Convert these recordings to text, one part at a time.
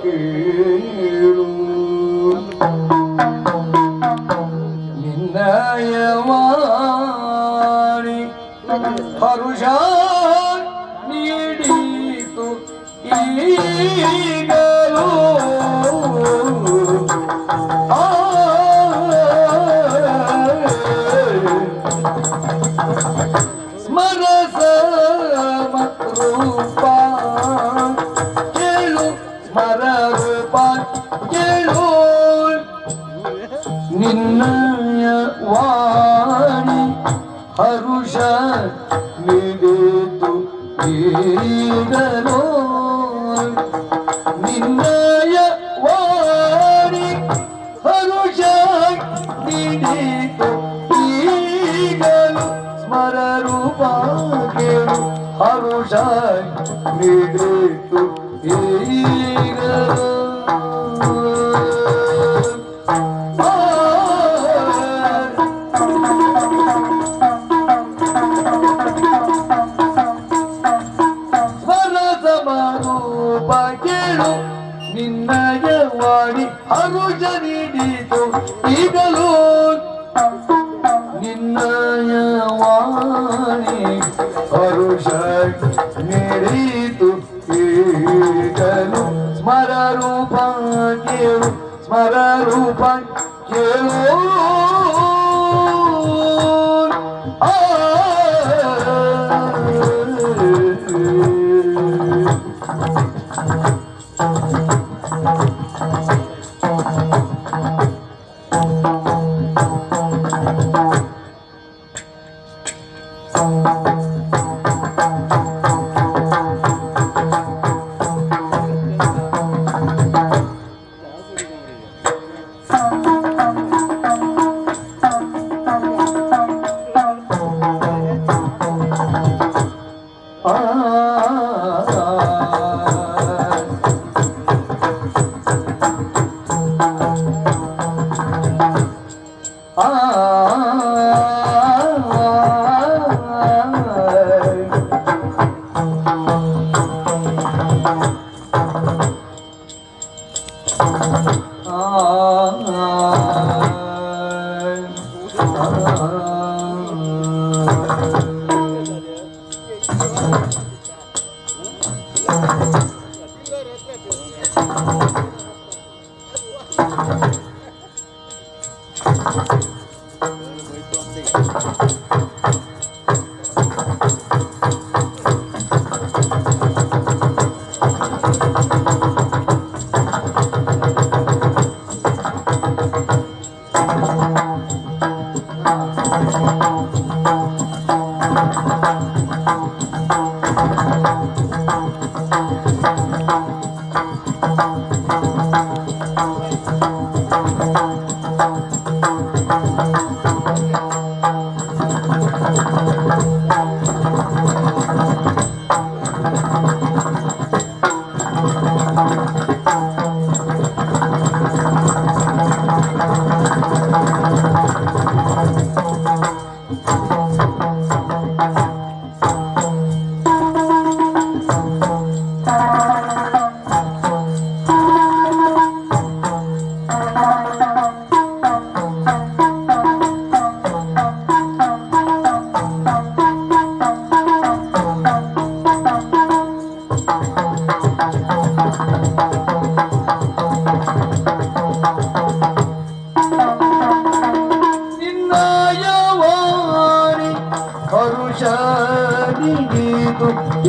ಕೇಳು ನಿನ್ನಯವಾಣಿ ಹರುಷ ನೀಡಿತು ಈಗಲೂ ಸ್ಮರಸ ರೂಪ ಕೇಳು ಸ್ಮರ ರೂಪ ಕೇಳು ನಿನ್ನಯ ವಾಣಿ ಹರುಷ ನೀಡಿತು ಈಗಲೋ ನಿನ್ನಯ ವಾಣಿ ಹರುಷ ನೀಡಿತು ಈಗಲೂ ಸ್ಮರ ರೂಪ ಕೇಳು ಹರುಷ ನೀಡಿತು ಈಗಲೂ ನಿನ್ನಯ ವಾಣಿ ಹರುಷ ನೀಡಿತು ಈಗಲೂ ನಿನ್ನಯ ವಾಣಿ ಹರುಷ ನೀಡಿತು ಈಗಲೂ ಸ್ಮರ ರೂಪ ಕೇಳು ಸ್ಮರ ರೂಪ ಕೇಳು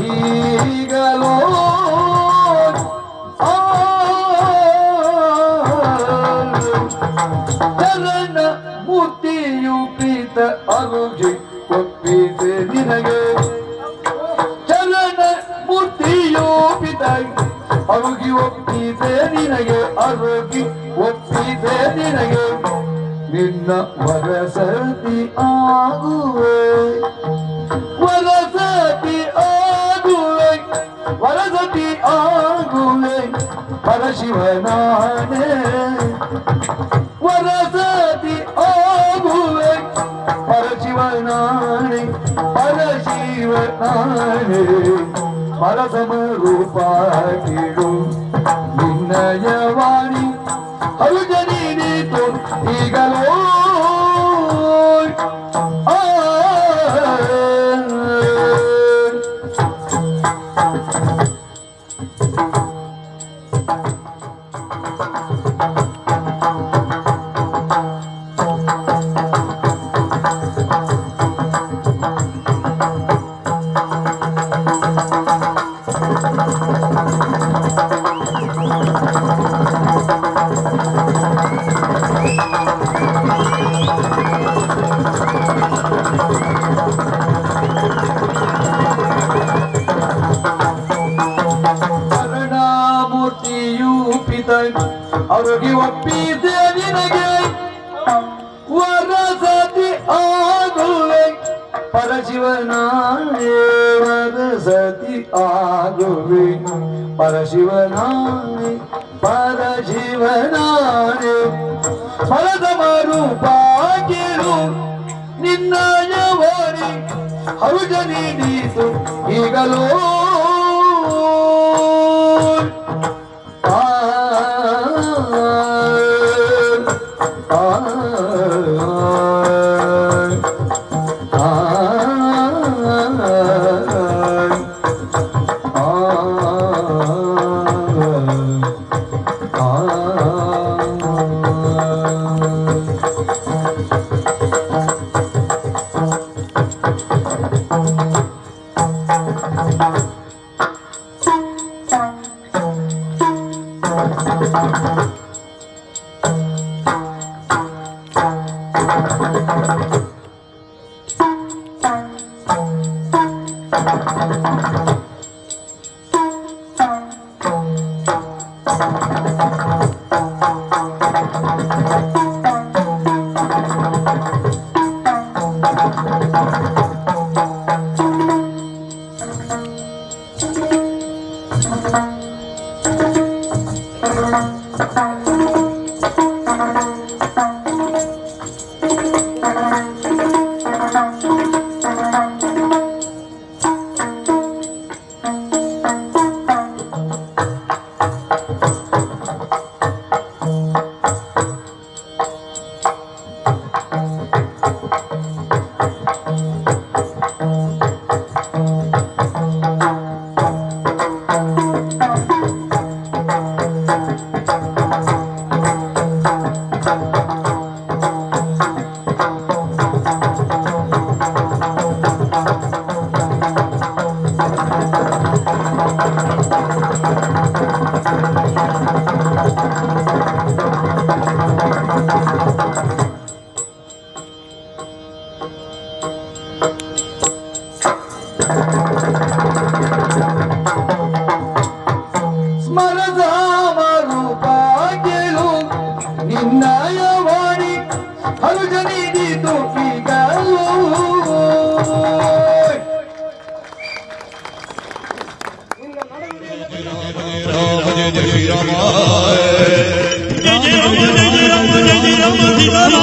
ಈಗಲೋ ಚರಣ ಮೂರ್ತಿಯು ಪ್ರೀತ ಅರುಗಿ ಒಪ್ಪಿದೆ ನಿನಗೆ ಚರಣ ಮೂರ್ತಿಯು ಪ್ರೀತ ಅರುಗಿ ಒಪ್ಪಿದೆ ನಿನಗೆ ಅರುಗಿ ಒಪ್ಪಿದೆ ನಿನಗೆ ನಿನ್ನ ವರಸತಿ ಆಗುವೆ ವರಸತಿ ಆಗುವೆ ವರಸತಿ ಆಗುವೆ ಪರಶಿವನಾನೆ ವರಸತಿ ಆಗುವೆ ಪರಶಿವನಾನೆ ಪರಶಿವನಾನೆ ಪರಸಮ ರೂಪ ಕೇಳು ನಿನ್ನಯವಾಣಿ ಹರುಜನೀತು ಈಗಲೋ ಅವರಿಗೆ ಒಪ್ಪಿದೆ ನಿನಗೆ ವರಸತಿ ಆಗುವೆ ಪರಶಿವನಾನೇ ವರಸತಿ ಆಗುವೆ ಪರಶಿವನಾನೇ ಪರಶಿವನಾನೇ ಫಲದ ಮರುಪಾಗಿರು ನಿನ್ನಯವಾಣಿ ಹರುಜನಿ Neetu ಈಗಲೋ ನಿನ್ನಯವಾಣಿ ಹರುಜನಿ Neetu ಈಗಲೋ Jai Ram, Jai Ram, Jai Ram, Jai Ram, Jai Ram, Jai Ram.